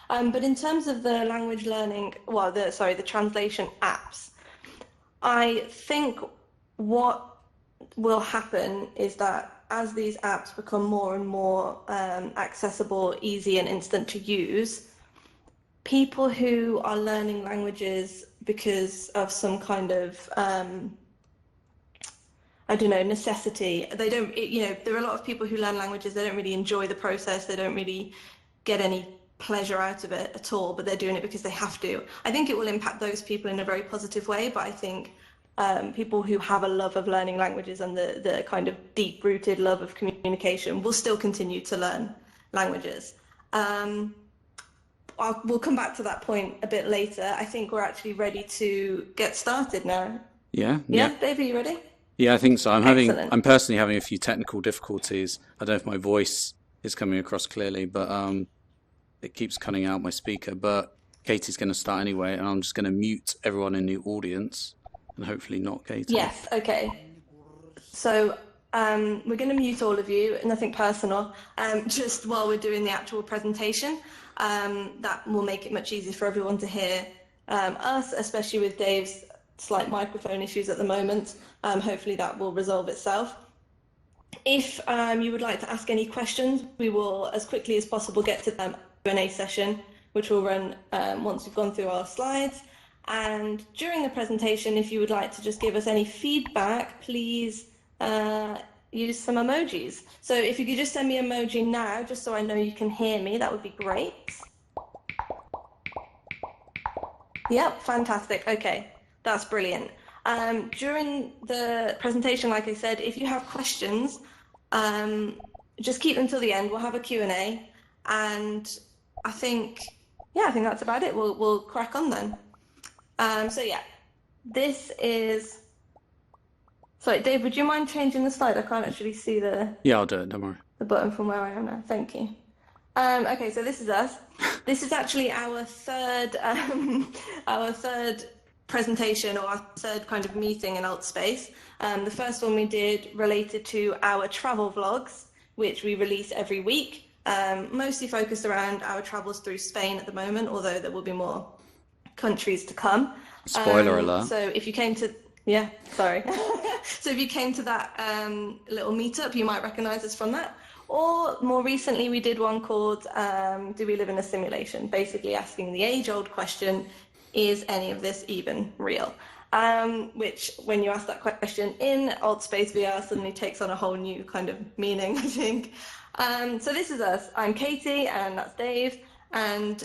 But in terms of the language learning, well, the translation apps, I think what will happen is that as these apps become more and more accessible, easy, and instant to use, people who are learning languages because of some kind of I don't know, necessity. They don't, there are a lot of people who learn languages, they don't really enjoy the process, they don't really get any pleasure out of it at all, but they're doing it because they have to. I think it will impact those people in a very positive way, but I think people who have a love of learning languages and the kind of deep-rooted love of communication will still continue to learn languages. We'll come back to that point a bit later. I think we're actually ready to get started now. Yeah. Dave, are you ready? Yeah, I think so. Excellent. I'm personally having a few technical difficulties. I don't know if my voice is coming across clearly, but it keeps cutting out my speaker. But Katie's going to start anyway, and I'm just going to mute everyone in the audience, and hopefully not Katie. Yes, okay. So we're going to mute all of you, nothing personal, just while we're doing the actual presentation. That will make it much easier for everyone to hear us, especially with Dave's slight microphone issues at the moment. Hopefully that will resolve itself. If you would like to ask any questions, we will, as quickly as possible, get to the Q&A session, which will run once we've gone through our slides. And during the presentation, if you would like to just give us any feedback, please use some emojis. So if you could just send me an emoji now, just so I know you can hear me, that would be great. Yep, fantastic. Okay, that's brilliant. During the presentation, like I said, if you have questions, just keep them till the end. We'll have a Q&A, and I think that's about it. We'll crack on then. So yeah, this is. Sorry, Dave, would you mind changing the slide? I can't actually see the. Yeah, I'll do it. Don't worry. The button from where I am now. Thank you. Okay, so this is us. This is actually our third presentation, or our third kind of meeting in AltspaceVR. The first one we did related to our travel vlogs, which we release every week, mostly focused around our travels through Spain at the moment, although there will be more countries to come. Spoiler alert. So if you came to, so if you came to that little meetup, you might recognize us from that. Or more recently, we did one called Do We Live in a Simulation? Basically asking the age-old question, is any of this even real? Which, when you ask that question in AltspaceVR, suddenly takes on a whole new kind of meaning, I think. So this is us. I'm Katie, and that's Dave. And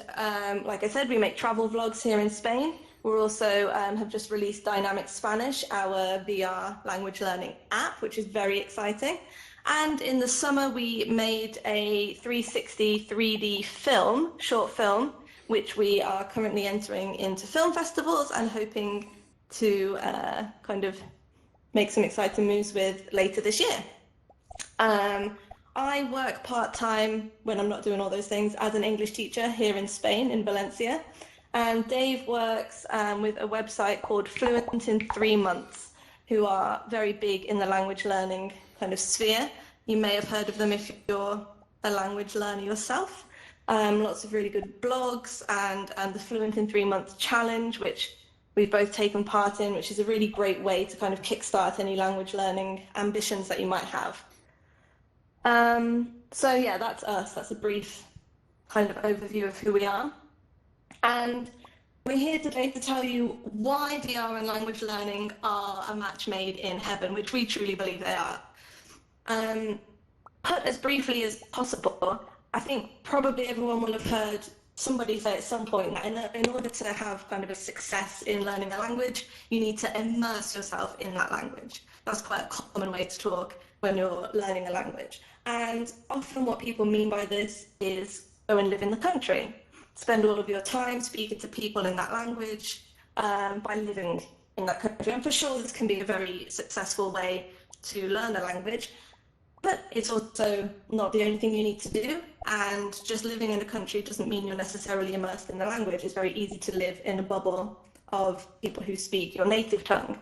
like I said, we make travel vlogs here in Spain. We're also have just released Dynamic Spanish, our VR language learning app, which is very exciting. And in the summer, we made a 360 3D short film, which we are currently entering into film festivals and hoping to kind of make some exciting moves with later this year. I work part-time, when I'm not doing all those things, as an English teacher here in Spain, in Valencia. And Dave works with a website called Fluent in 3 Months, who are very big in the language learning kind of sphere. You may have heard of them if you're a language learner yourself. Lots of really good blogs and the Fluent in 3 Months challenge, which we've both taken part in, which is a really great way to kind of kickstart any language learning ambitions that you might have. So yeah, that's us. That's a brief kind of overview of who we are. And we're here today to tell you why VR and language learning are a match made in heaven, which we truly believe they are. Put as briefly as possible, I think probably everyone will have heard somebody say at some point that in order to have kind of a success in learning a language, you need to immerse yourself in that language. That's quite a common way to talk when you're learning a language. And often what people mean by this is go and live in the country. Spend all of your time speaking to people in that language by living in that country. And for sure, this can be a very successful way to learn a language, but it's also not the only thing you need to do. And just living in a country doesn't mean you're necessarily immersed in the language. It's very easy to live in a bubble of people who speak your native tongue,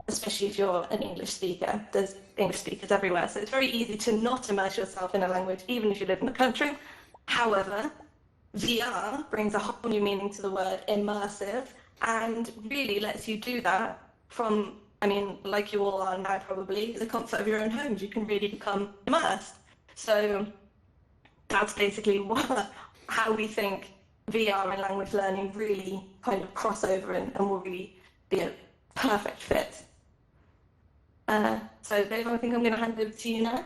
especially if you're an English speaker. There's English speakers everywhere, so it's very easy to not immerse yourself in a language, even if you live in the country. However, VR brings a whole new meaning to the word immersive and really lets you do that from, I mean, like you all are now probably, the comfort of your own homes. You can really become immersed. So that's basically how we think VR and language learning really kind of cross over and will really be a perfect fit. So Dave, I think I'm going to hand over to you now.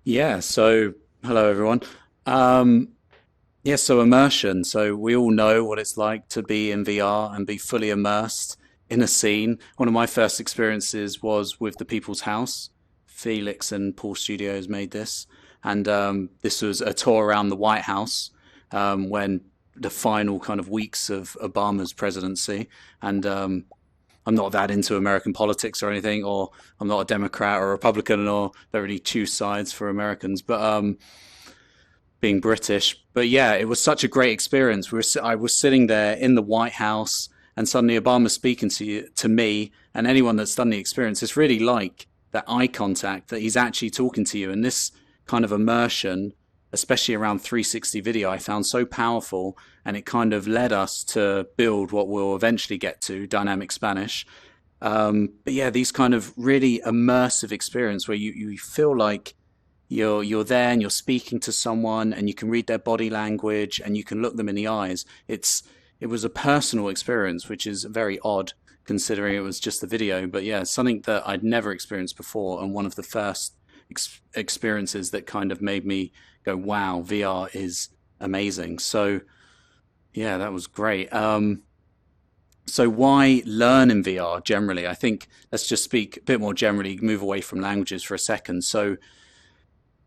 Yeah, so hello everyone. Yeah, so immersion. So we all know what it's like to be in VR and be fully immersed in a scene. One of my first experiences was with The People's House. Felix and Paul Studios made this, and this was a tour around the White House when the final kind of weeks of Obama's presidency. And I'm not that into American politics or anything, or I'm not a Democrat or a Republican, or don't really choose sides for Americans, but being British. But yeah, it was such a great experience. I was sitting there in the White House, and suddenly Obama's speaking to me, and anyone that's done the experience. It's really like that eye contact, that he's actually talking to you, and this kind of immersion, especially around 360 video, I found so powerful, and it kind of led us to build what we'll eventually get to, dynamic Spanish. But yeah, these kind of really immersive experience where you feel like you're there and you're speaking to someone, and you can read their body language and you can look them in the eyes. It was a personal experience, which is very odd considering it was just the video. But yeah, something that I'd never experienced before, and one of the first experiences that kind of made me go, wow, VR is amazing. So yeah, that was great. So why learn in VR generally? I think let's just speak a bit more generally, move away from languages for a second. So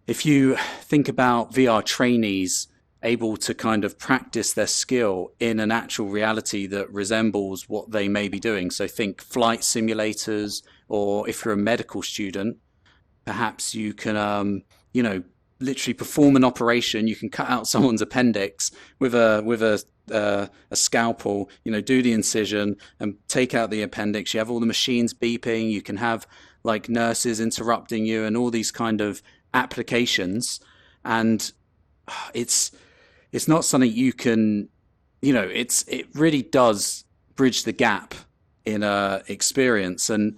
if you think about VR trainees able to kind of practice their skill in an actual reality that resembles what they may be doing. So think flight simulators, or if you're a medical student, perhaps you can, literally perform an operation. You can cut out someone's appendix with a scalpel, do the incision and take out the appendix. You have all the machines beeping. You can have like nurses interrupting you and all these kind of applications. And it's not something you can, it really does bridge the gap in a experience. And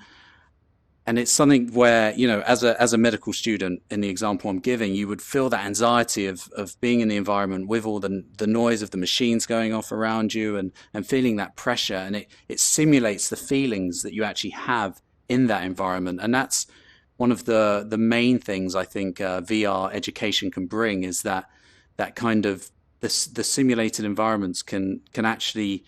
it's something where, as a medical student, in the example I'm giving, you would feel that anxiety of being in the environment with all the noise of the machines going off around you, and feeling that pressure. And it simulates the feelings that you actually have in that environment. And that's one of the main things I think VR education can bring, is that kind of the simulated environments can actually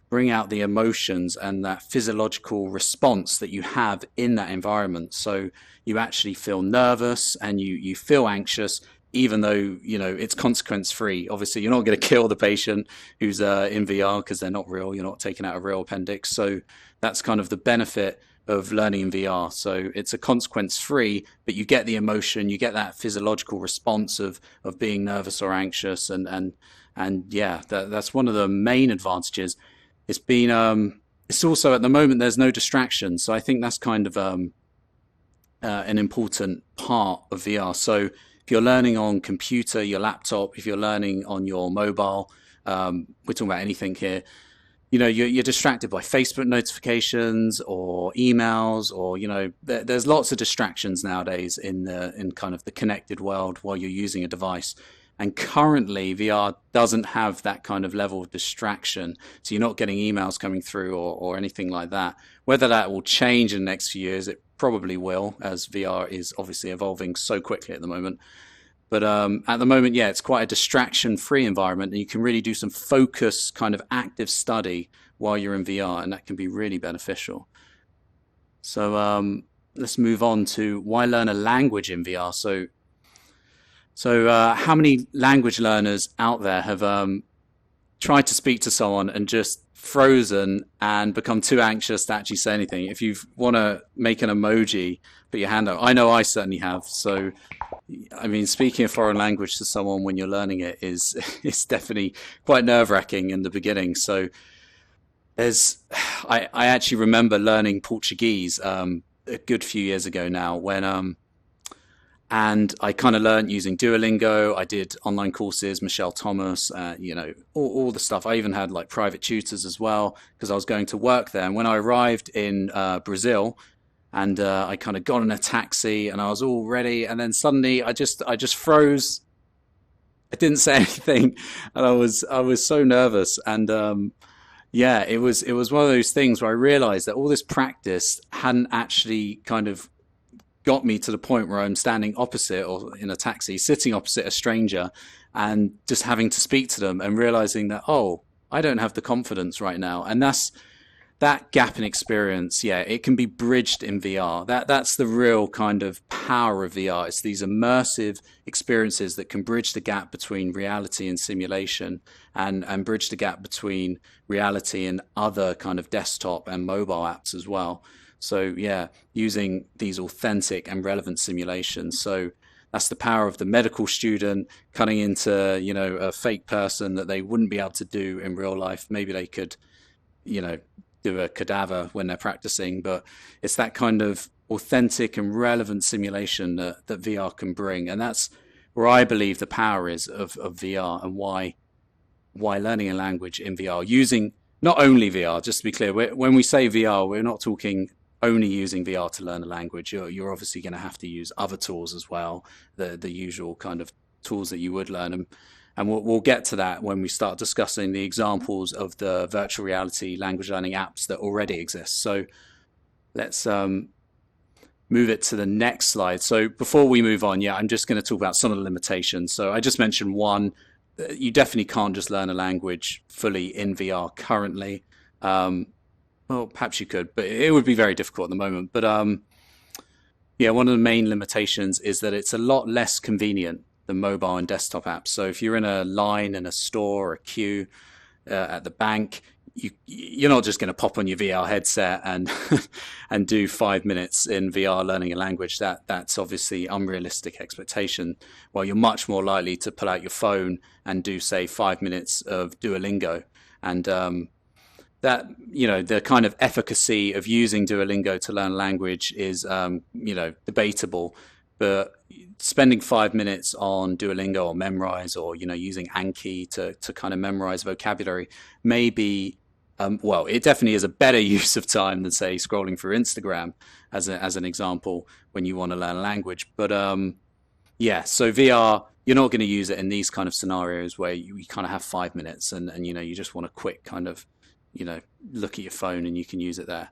bring out the emotions and that physiological response that you have in that environment. So you actually feel nervous and you feel anxious, even though, it's consequence free. Obviously, you're not going to kill the patient who's in VR, because they're not real. You're not taking out a real appendix. So that's kind of the benefit of learning in VR. So it's a consequence free, but you get the emotion, you get that physiological response of being nervous or anxious. And yeah, that's one of the main advantages. It's been it's also, at the moment, there's no distraction, so I think that's kind of an important part of VR. So if you're learning on computer, your laptop, if you're learning on your mobile, we're talking about anything here, you're distracted by Facebook notifications or emails, or there's lots of distractions nowadays in kind of the connected world while you're using a device. And currently, VR doesn't have that kind of level of distraction. So you're not getting emails coming through or anything like that. Whether that will change in the next few years, it probably will, as VR is obviously evolving so quickly at the moment. But at the moment, yeah, it's quite a distraction-free environment. And you can really do some focused kind of active study while you're in VR. And that can be really beneficial. So let's move on to why learn a language in VR. So how many language learners out there have tried to speak to someone and just frozen and become too anxious to actually say anything? If you want to make an emoji, put your hand up. I know I certainly have. So, I mean, speaking a foreign language to someone when you're learning it is definitely quite nerve-wracking in the beginning. So I actually remember learning Portuguese a good few years ago now, when And I kind of learned using Duolingo. I did online courses, Michelle Thomas, all the stuff. I even had like private tutors as well because I was going to work there. And when I arrived in Brazil, and I kind of got in a taxi, and I was all ready, and then suddenly I just froze. I didn't say anything, and I was so nervous. And yeah, it was one of those things where I realized that all this practice hadn't actually kind of got me to the point where I'm standing opposite or in a taxi, sitting opposite a stranger and just having to speak to them and realizing that, oh, I don't have the confidence right now. And that gap in experience. Yeah, it can be bridged in VR. That's the real kind of power of VR. It's these immersive experiences that can bridge the gap between reality and simulation, and bridge the gap between reality and other kind of desktop and mobile apps as well. So yeah, using these authentic and relevant simulations. So that's the power of the medical student cutting into, a fake person that they wouldn't be able to do in real life. Maybe they could, do a cadaver when they're practicing, but it's that kind of authentic and relevant simulation that VR can bring. And that's where I believe the power is of VR, and why learning a language in VR, using not only VR, just to be clear, when we say VR, we're not talking only using VR to learn a language. You're obviously going to have to use other tools as well, the usual kind of tools that you would learn. And we'll get to that when we start discussing the examples of the virtual reality language learning apps that already exist. So let's move it to the next slide. So before we move on, I'm just going to talk about some of the limitations. So I just mentioned one, you definitely can't just learn a language fully in VR currently. Well, perhaps you could, but it would be very difficult at the moment. But one of the main limitations is that it's a lot less convenient than mobile and desktop apps. So if you're in a line in a store or a queue at the bank, you're not just going to pop on your VR headset and and do 5 minutes in VR learning a language. That's obviously unrealistic expectation. Well, you're much more likely to pull out your phone and do, say, 5 minutes of Duolingo. And that, the kind of efficacy of using Duolingo to learn a language is, debatable. But spending 5 minutes on Duolingo or Memrise, or, using Anki to kind of memorize vocabulary may be, it definitely is a better use of time than, say, scrolling through Instagram as an example when you want to learn a language. But so VR, you're not going to use it in these kind of scenarios where you kind of have 5 minutes and you just want a quick kind of, look at your phone and you can use it there.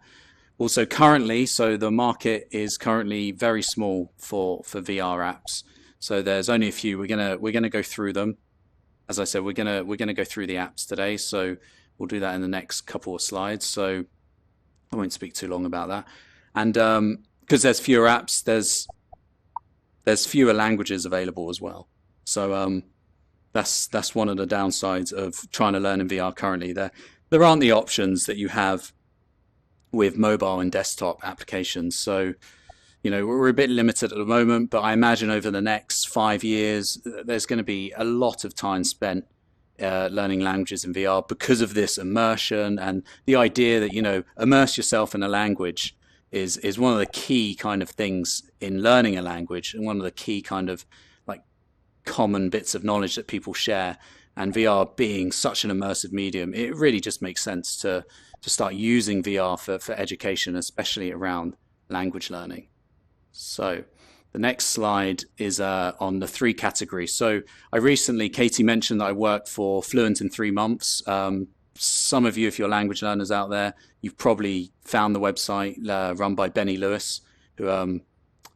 Also currently, so the market is currently very small for VR apps. So there's only a few. We're gonna go through them. As I said, we're gonna go through the apps today. So we'll do that in the next couple of slides. So I won't speak too long about that. And because there's fewer apps, there's fewer languages available as well. So that's one of the downsides of trying to learn in VR currently. There aren't the options that you have with mobile and desktop applications. So, we're a bit limited at the moment, but I imagine over the next 5 years, there's going to be a lot of time spent learning languages in VR because of this immersion, and the idea that, immerse yourself in a language is one of the key kind of things in learning a language, and one of the key kind of like common bits of knowledge that people share. And VR being such an immersive medium, it really just makes sense to start using VR for education, especially around language learning. So the next slide is on the 3 categories. So Katie mentioned that I worked for Fluent in 3 months. Some of you, if you're language learners out there, you've probably found the website run by Benny Lewis, who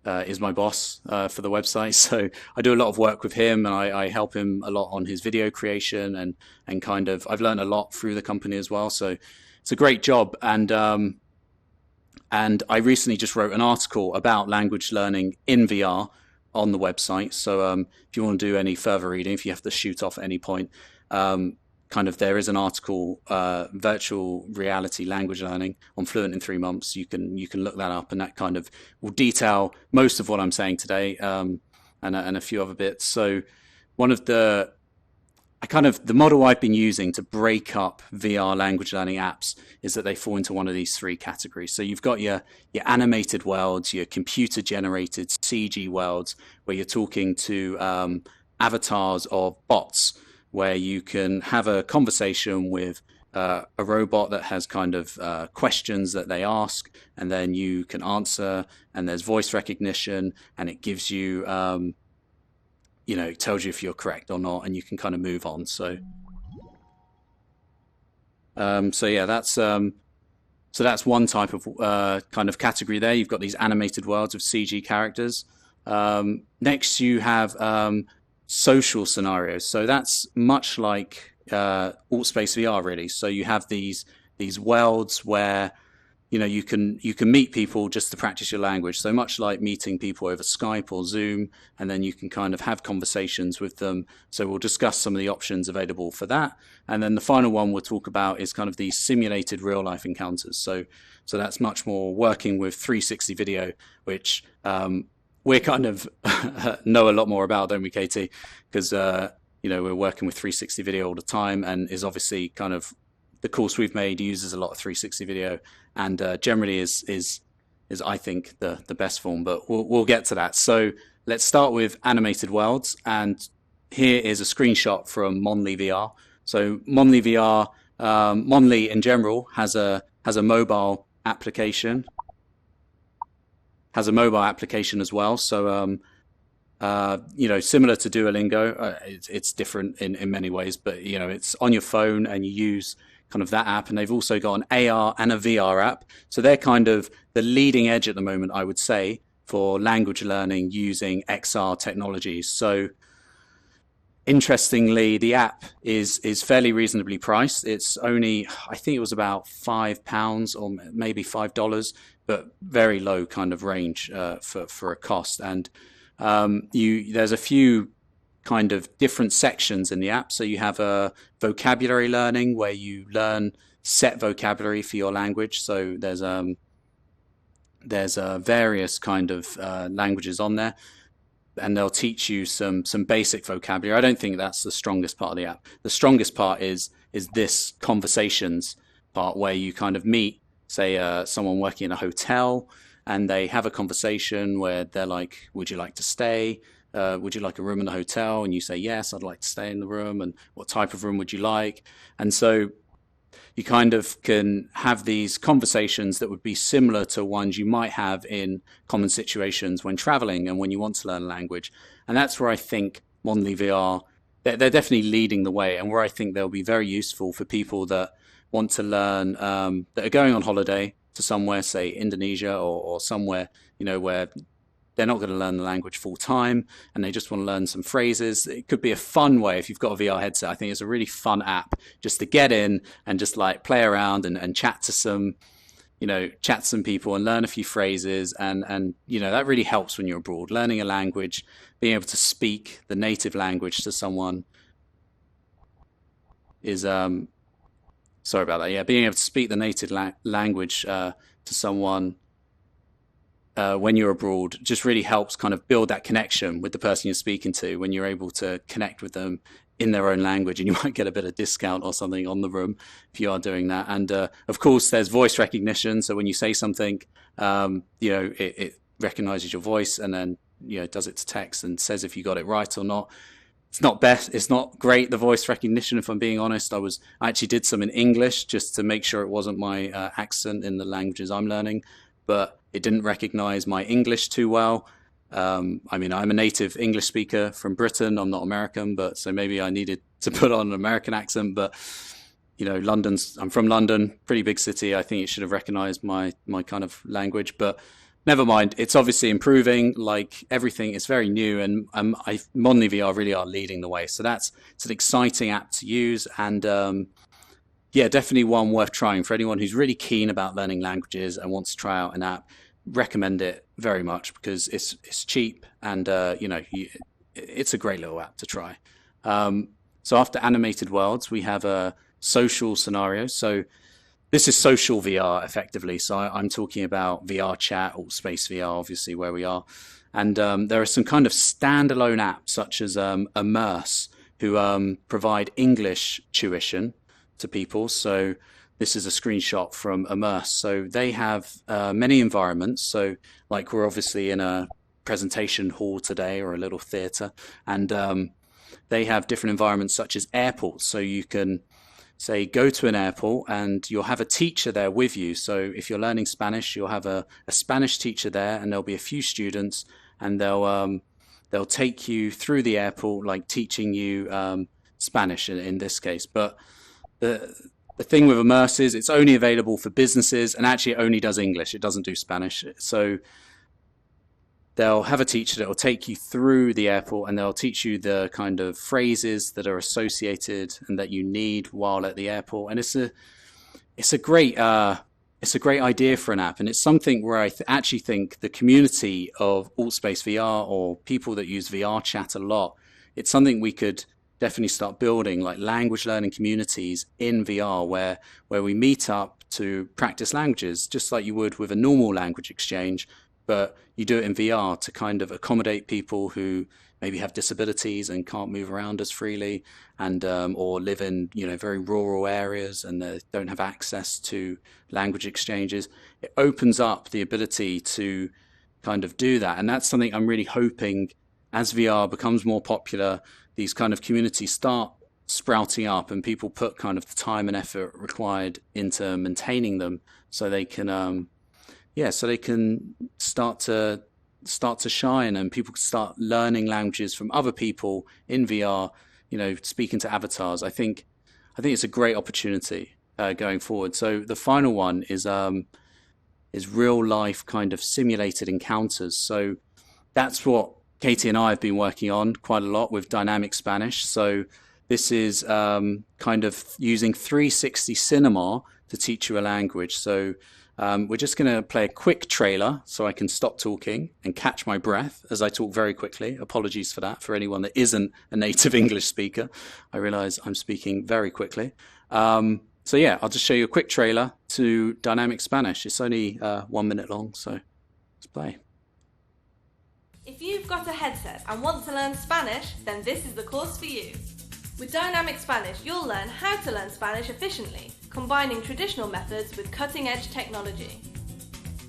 is my boss for the website. So I do a lot of work with him, and I help him a lot on his video creation, and kind of I've learned a lot through the company as well. So it's a great job. And I recently just wrote an article about language learning in VR on the website. So if you want to do any further reading, if you have to shoot off at any point, there is an article, virtual reality language learning on Fluent in 3 months. You can look that up, and that kind of will detail most of what I'm saying today, and a few other bits. So one of the the model I've been using to break up VR language learning apps is that they fall into one of these three categories. So you've got your animated worlds, your computer generated CG worlds, where you're talking to avatars of bots, where you can have a conversation with a robot that has kind of questions that they ask, and then you can answer, and there's voice recognition, and it gives you it tells you if you're correct or not, and you can kind of move on. So yeah, that's one type of kind of category there. You've got these animated worlds of CG characters. Next, you have social scenarios. So that's much like AltspaceVR, really. So you have these worlds where you can meet people just to practice your language. So much like meeting people over Skype or Zoom, and then you can kind of have conversations with them. So we'll discuss some of the options available for that. And then the final one we'll talk about is kind of these simulated real life encounters. So that's much more working with 360 video, which we're kind of know a lot more about, don't we, Katie? Because we're working with 360 video all the time, and is obviously kind of the course we've made uses a lot of 360 video, and generally is I think the best form, but we'll get to that. So let's start with animated worlds, and here is a screenshot from OnlyVR. So OnlyVR, Monly in general has a mobile application, as well. So similar to Duolingo, it's different in many ways, but it's on your phone and you use kind of that app, and they've also got an AR and a VR app. So they're kind of the leading edge at the moment, I would say, for language learning using XR technologies. So interestingly, the app is fairly reasonably priced. It's only, I think it was about £5 or maybe $5, but very low kind of range for a cost. And there's a few kind of different sections in the app. So you have a vocabulary learning, where you learn set vocabulary for your language. So there's various kind of languages on there, and they'll teach you some basic vocabulary. I don't think that's the strongest part of the app. The strongest part is this conversations part, where you kind of meet, say, someone working in a hotel, and they have a conversation where they're like, would you like to stay? Would you like a room in the hotel? And you say, yes, I'd like to stay in the room. And what type of room would you like? And so you kind of can have these conversations that would be similar to ones you might have in common situations when traveling and when you want to learn a language. And that's where I think OnlyVR, they're definitely leading the way, and where I think they'll be very useful for people that want to learn, that are going on holiday to somewhere, say Indonesia or somewhere, where they're not going to learn the language full time, and they just want to learn some phrases. It could be a fun way if you've got a VR headset. I think it's a really fun app just to get in and just like play around and chat to some people and learn a few phrases. And that really helps when you're abroad. Learning a language, being able to speak the native language to someone is, sorry about that. Yeah, being able to speak the native language to someone when you're abroad just really helps kind of build that connection with the person you're speaking to, when you're able to connect with them in their own language, and you might get a bit of discount or something on the room if you are doing that. And of course, there's voice recognition. So when you say something, it recognizes your voice, and then does it to text and says if you got it right or not. It's not best. It's not great, the voice recognition, if I'm being honest. I actually did some in English just to make sure it wasn't my accent in the languages I'm learning, but it didn't recognize my English too well. I'm a native English speaker from Britain. I'm not American, but so maybe I needed to put on an American accent. But I'm from London, pretty big city. I think it should have recognized my kind of language, but never mind. It's obviously improving. Like everything, it's very new, and OnlyVR really are leading the way. So it's an exciting app to use, and yeah, definitely one worth trying for anyone who's really keen about learning languages and wants to try out an app. Recommend it very much because it's cheap, and it's a great little app to try. So after animated worlds, we have a social scenario. So this is social VR effectively. So I'm talking about VR chat, AltspaceVR, obviously where we are. And there are some kind of standalone apps such as Immersion, who provide English tuition to people. So this is a screenshot from Immerse. So they have many environments. So like we're obviously in a presentation hall today or a little theater, and they have different environments such as airports. So you can say go to an airport and you'll have a teacher there with you. So if you're learning Spanish, you'll have a Spanish teacher there, and there'll be a few students, and they'll take you through the airport, like teaching you Spanish in this case. But the thing with Immerse is it's only available for businesses, and actually it only does English. It doesn't do Spanish. So they'll have a teacher that will take you through the airport, and they'll teach you the kind of phrases that are associated and that you need while at the airport. And it's a great idea for an app, and it's something where I actually think the community of AltspaceVR, or people that use VR chat a lot, it's something we could definitely start building, like language learning communities in VR where we meet up to practice languages, just like you would with a normal language exchange, but you do it in VR to kind of accommodate people who maybe have disabilities and can't move around as freely, and or live in very rural areas and they don't have access to language exchanges. It opens up the ability to kind of do that, and that's something I'm really hoping as VR becomes more popular, these kind of communities start sprouting up and people put kind of the time and effort required into maintaining them, so they can start to shine, and people can start learning languages from other people in VR, speaking to avatars. I think it's a great opportunity going forward. So the final one is real life kind of simulated encounters. So that's what Katie and I have been working on quite a lot with Dynamic Spanish. So this is kind of using 360 cinema to teach you a language. So we're just going to play a quick trailer so I can stop talking and catch my breath as I talk very quickly. Apologies for that for anyone that isn't a native English speaker. I realize I'm speaking very quickly. So yeah, I'll just show you a quick trailer to Dynamic Spanish. It's only 1 minute long, so let's play. If you've got a headset and want to learn Spanish, then this is the course for you. With Dynamic Spanish, you'll learn how to learn Spanish efficiently, combining traditional methods with cutting-edge technology.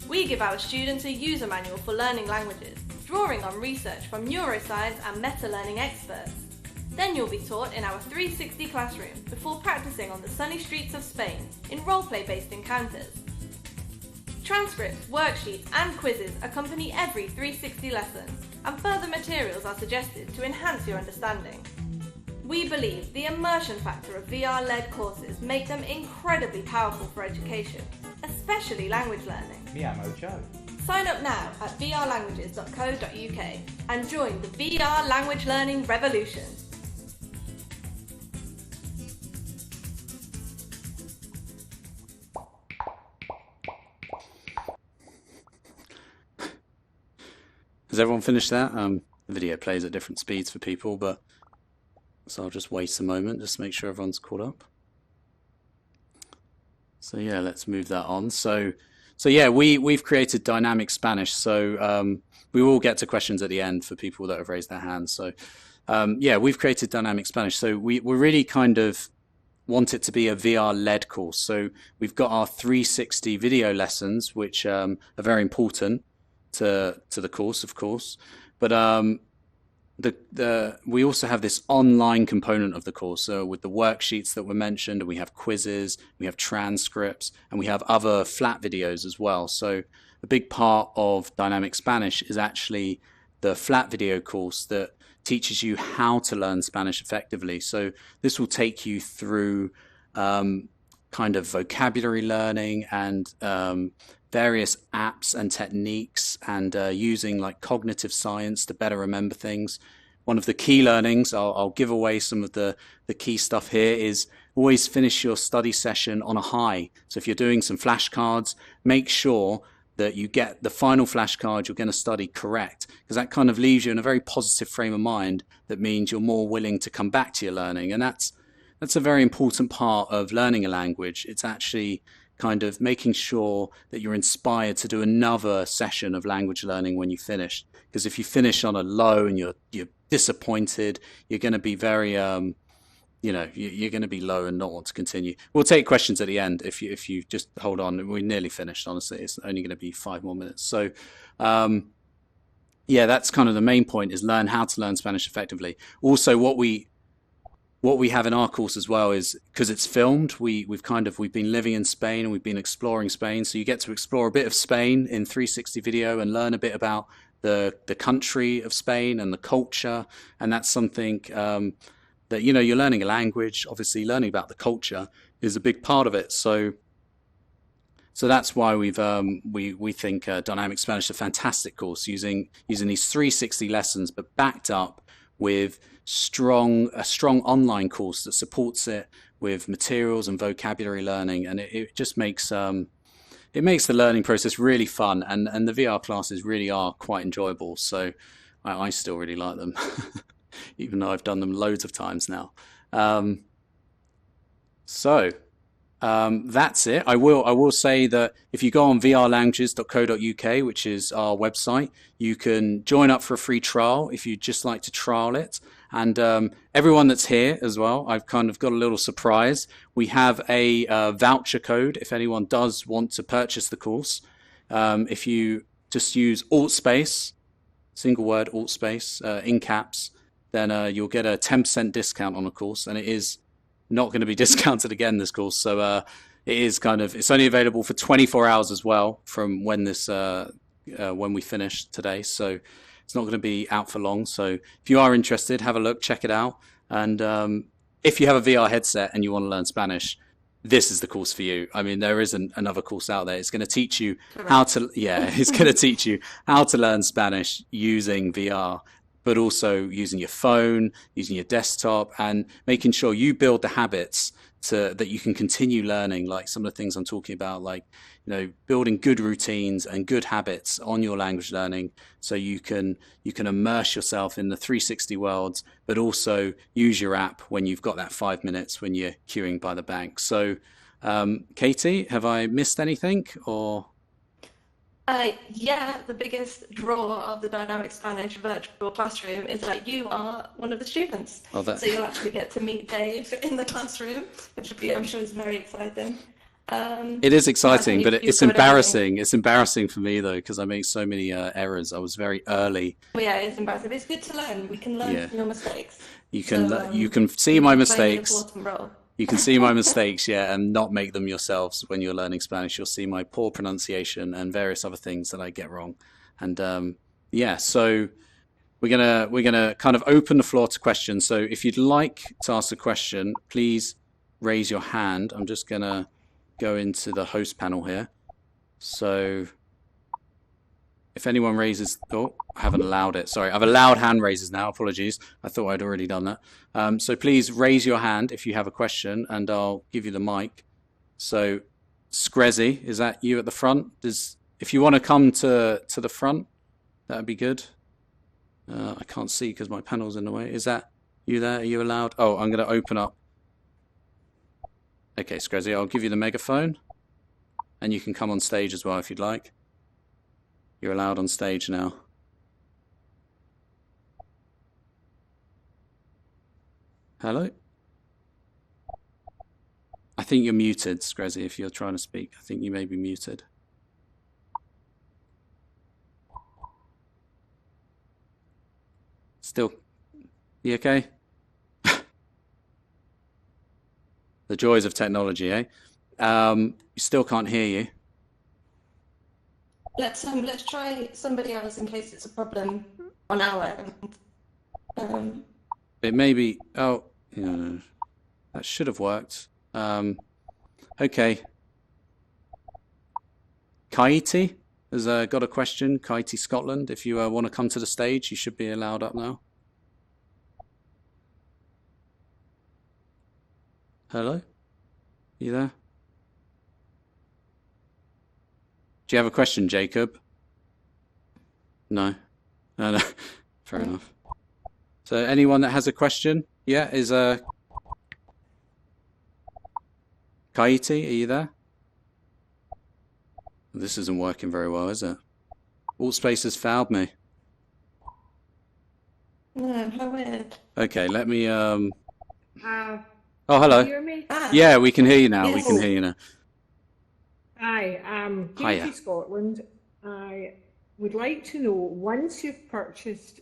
We give our students a user manual for learning languages, drawing on research from neuroscience and meta-learning experts. Then you'll be taught in our 360 classroom before practicing on the sunny streets of Spain in role-play-based encounters. Transcripts, worksheets and quizzes accompany every 360 lesson, and further materials are suggested to enhance your understanding. We believe the immersion factor of VR-led courses make them incredibly powerful for education, especially language learning. Me llamo Joe. Sign up now at vrlanguages.co.uk and join the VR language learning revolution. Has everyone finished that? The video plays at different speeds for people, but so I'll just wait a moment just to make sure everyone's caught up. So yeah, let's move that on. So yeah, we've created Dynamic Spanish. So we will get to questions at the end for people that have raised their hands. So yeah, we've created Dynamic Spanish. So we really kind of want it to be a VR-led course. So we've got our 360 video lessons, which are very important to the course, of course, but we also have this online component of the course. So with the worksheets that were mentioned, and we have quizzes, we have transcripts, and we have other flat videos as well. So a big part of Dynamic Spanish is actually the flat video course that teaches you how to learn Spanish effectively. So this will take you through kind of vocabulary learning and various apps and techniques, and using like cognitive science to better remember things. One of the key learnings, I'll give away some of the key stuff here, is always finish your study session on a high. So if you're doing some flashcards, make sure that you get the final flashcard you're going to study correct, because that kind of leaves you in a very positive frame of mind. That means you're more willing to come back to your learning, and that's a very important part of learning a language. It's actually kind of making sure that you're inspired to do another session of language learning when you finish. Because if you finish on a low and you're disappointed. You're going to be very, you're going to be low and not want to continue. We'll take questions at the end if you just hold on. We're nearly finished, honestly. It's only going to be 5 more minutes. So, yeah, that's kind of the main point, is learn how to learn Spanish effectively. Also, what we have in our course as well is, because it's filmed, we've been living in Spain and we've been exploring Spain. So you get to explore a bit of Spain in 360 video and learn a bit about the country of Spain and the culture. And that's something that, you're learning a language. Obviously, learning about the culture is a big part of it. So that's why we think Dynamic Spanish is a fantastic course, using these 360 lessons, but backed up with a strong online course that supports it with materials and vocabulary learning, and it just makes the learning process really fun, and the VR classes really are quite enjoyable. So I still really like them, even though I've done them loads of times now. That's it. I will say that if you go on vrlanguages.co.uk, which is our website, you can join up for a free trial if you'd just like to trial it. And everyone that's here as well, I've kind of got a little surprise. We have a voucher code if anyone does want to purchase the course. If you just use AltspaceVR, single word AltspaceVR, in caps, then you'll get a 10% discount on the course, and it is not going to be discounted again, this course. So it's only available for 24 hours as well from when we finish today. So it's not going to be out for long. So if you are interested, have a look, check it out. And if you have a VR headset and you want to learn Spanish, this is the course for you. I mean, there isn't another course out there. It's going to teach you it's going to teach you how to learn Spanish using VR, but also using your phone, using your desktop, and making sure you build the habits that you can continue learning, like some of the things I'm talking about, like, building good routines and good habits on your language learning, so you can immerse yourself in the 360 worlds, but also use your app when you've got that 5 minutes when you're queuing by the bank. So, Katie, have I missed anything, or? Yeah, the biggest draw of the Dynamic Spanish virtual classroom is that you are one of the students. Oh, so you'll actually get to meet Dave in the classroom, which I'm sure is very exciting. It is exciting, but it's embarrassing. It's embarrassing for me, though, because I make so many errors. I was very early. Well, yeah, it's embarrassing, but it's good to learn. We can learn from your mistakes. You can see my mistakes. You can see my mistakes, and not make them yourselves when you're learning Spanish. You'll see my poor pronunciation and various other things that I get wrong. And so we're gonna kind of open the floor to questions. So if you'd like to ask a question, please raise your hand. I'm just gonna go into the host panel here. So if anyone raises, I haven't allowed it. Sorry, I've allowed hand raises now. Apologies. I thought I'd already done that. So please raise your hand if you have a question, and I'll give you the mic. So, Screzzy, is that you at the front? If you want to come to the front, that would be good. I can't see because my panel's in the way. Is that you there? Are you allowed? Oh, I'm going to open up. Okay, Screzzy, I'll give you the megaphone, and you can come on stage as well if you'd like. You're allowed on stage now. Hello? I think you're muted, Screzzy, if you're trying to speak. I think you may be muted. Still, you okay? The joys of technology, eh? You still can't hear you. Let's try somebody else in case it's a problem on our end. It may be. Oh, yeah, that should have worked. Okay. Kaiti has got a question. Kaiti Scotland, if you want to come to the stage, you should be allowed up now. Hello? You there? Do you have a question, Jacob? No. No. Fair enough. So anyone that has a question? Yeah, is Kaiti, are you there? This isn't working very well, is it? AltspaceVR has fouled me. No, how weird. Okay, let me Uh, Oh, can you hello. hear me? Ah, Yeah, we can hear you now. We can yes. hear Oh, you now. hi. Hiya. Katie Scotland. I would like to know, once you've purchased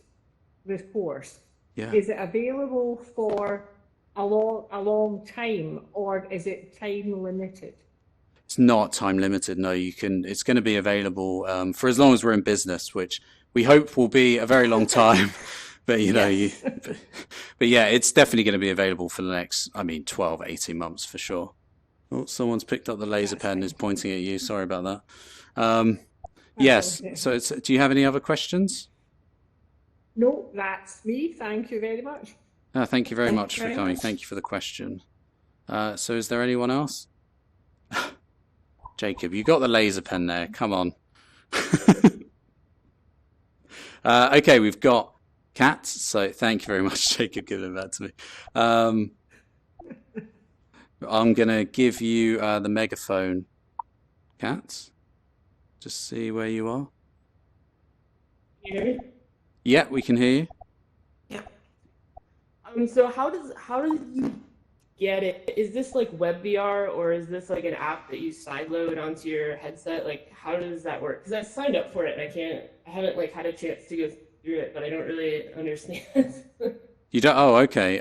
the course, Yeah. is it available for a long time, or is it time limited? It's not time limited. No, you can. It's going to be available for as long as we're in business, which we hope will be a very long time. But Yes. but, but yeah, it's definitely going to be available for the next, I mean, 12, 18 months for sure. Oh, someone's picked up the laser That's pen and is fine. pointing at you. Sorry about that. That's Yes. okay. So do you have any other questions? No, that's me. Thank you very much. Thank you very Thank much you for very coming. much. Thank you for the question. So is there anyone else? Jacob, you got the laser pen there. Come on. Okay, we've got Kat. So thank you very much, Jacob, giving that to me. Um, I'm going to give you the megaphone, Kat. Just see where you are. You hear me? Yeah, we can hear you. Yeah. So how does you get it? Is this like WebVR or is this like an app that you sideload onto your headset? Like how does that work? Because I signed up for it and I haven't like had a chance to go through it, but I don't really understand. You don't. Oh, okay.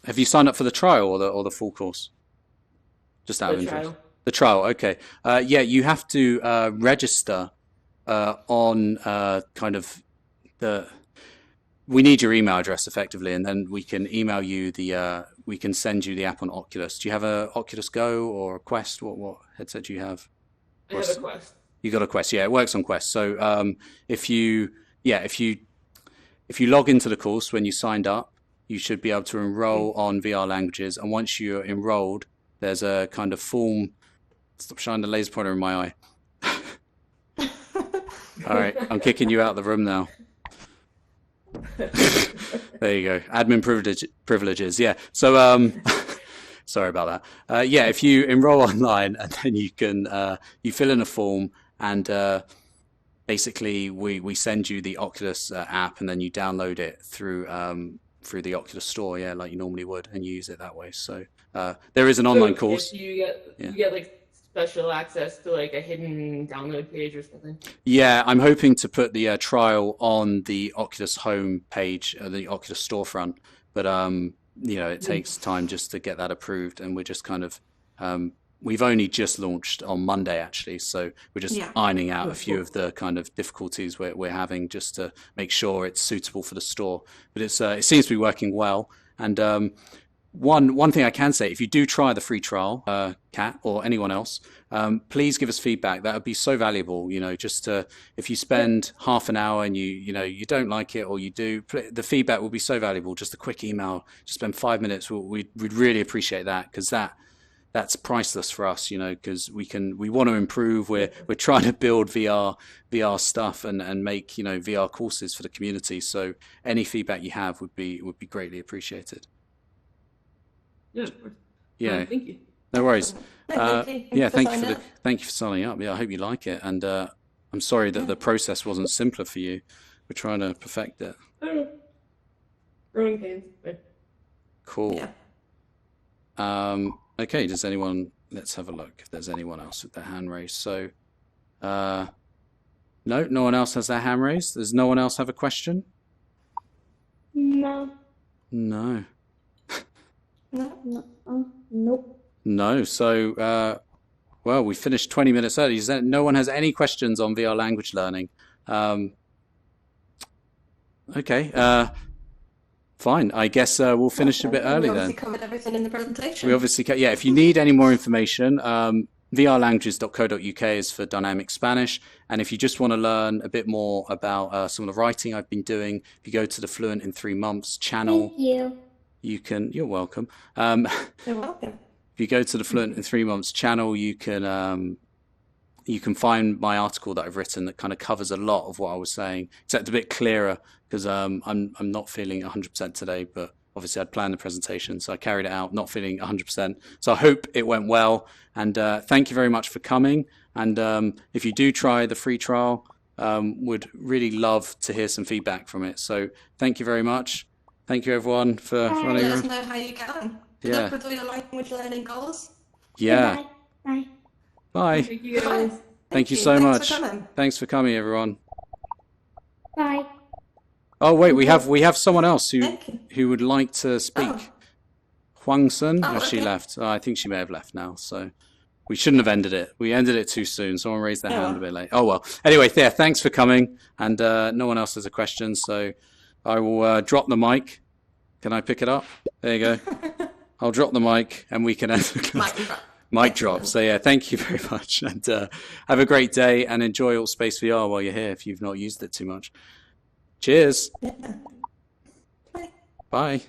Have you signed up for the trial or the full course? Just out The of interest. trial. The trial. Okay. Yeah, you have to register on kind of the. We need your email address effectively, and then we can email you the. We can send you the app on Oculus. Do you have a Oculus Go or a Quest? What headset do you have? I Or have a Quest. you got a Quest? Yeah, it works on Quest. So if you yeah if you log into the course when you signed up, you should be able to enroll on VR languages. And once you're enrolled, there's a kind of form. Stop shining the laser pointer in my eye. All right, I'm kicking you out of the room now. There you go. Admin privileges. Yeah. So sorry about that. Yeah, if you enroll online and then you can you fill in a form and basically we send you the Oculus app and then you download it through the Oculus store, yeah, like you normally would, and you use it that way. So there is an So online course. you Yeah. get like special access to like a hidden download page or something. Yeah, I'm hoping to put the trial on the Oculus home page, the Oculus storefront. But it takes time just to get that approved, and we're just kind of we've only just launched on Monday actually, so we're just Yeah. ironing out a Oh, few cool. of the kind of difficulties we're having just to make sure it's suitable for the store. But it seems to be working well, and one thing I can say, if you do try the free trial, Kat or anyone else, please give us feedback. That would be so valuable. Just to, if you spend half an hour and you don't like it or you do, the feedback will be so valuable. Just a quick email, just spend 5 minutes. We'd really appreciate that because that's priceless for us. Because we want to improve. We're trying to build VR stuff and make VR courses for the community. So any feedback you have would be greatly appreciated. Yeah, of course. Yeah, Thank you. no worries. No, thank you. Yeah, Thanks for signing up. thank you for signing up. Yeah, I hope you like it, and I'm sorry that the process wasn't simpler for you. We're trying to perfect it. I don't know. Growing pains. But Cool. Yeah. Okay, let's have a look if there's anyone else with their hand raised. So, no one else has their hand raised. Does no one else have a question? No, No. No. nope. No. So, well, we finished 20 minutes early. No one has any questions on VR language learning. Okay. Fine. I guess we'll finish a bit We early obviously then. covered everything in the presentation. We obviously can. Yeah, if you need any more information, vrlanguages.co.uk is for dynamic Spanish. And if you just want to learn a bit more about some of the writing I've been doing, if you go to the Fluent in 3 Months channel, Thank you. you're welcome. You're welcome. If you go to the Fluent in 3 Months channel, you can find my article that I've written that kind of covers a lot of what I was saying, except a bit clearer because I'm not feeling 100% today, but obviously I'd planned the presentation, so I carried it out, not feeling 100%. So I hope it went well, and thank you very much for coming. And if you do try the free trial, would really love to hear some feedback from it. So thank you very much. Thank you, everyone, for running Let us around. know how you get on. Good Yeah. luck with all your language learning goals. Yeah. Bye. Bye. Thank you guys. Thank you so Thanks much. for coming. Thanks for coming, everyone. Bye. Oh wait, we have someone else Thank you. who would like to speak. Oh. Huang Sun, Oh, has she okay. left? Oh, I think she may have left now. So we shouldn't have ended it. We ended it too soon. Someone raised their Oh, hand well. a bit late. Oh well. Anyway, yeah, thanks for coming. And no one else has a question, so I will drop the mic. Can I pick it up? There you go. I'll drop the mic, and we can end. Mic drop. Mic drop. So yeah, thank you very much, and have a great day, and enjoy AltspaceVR while you're here if you've not used it too much. Cheers. Yeah. Bye. Bye.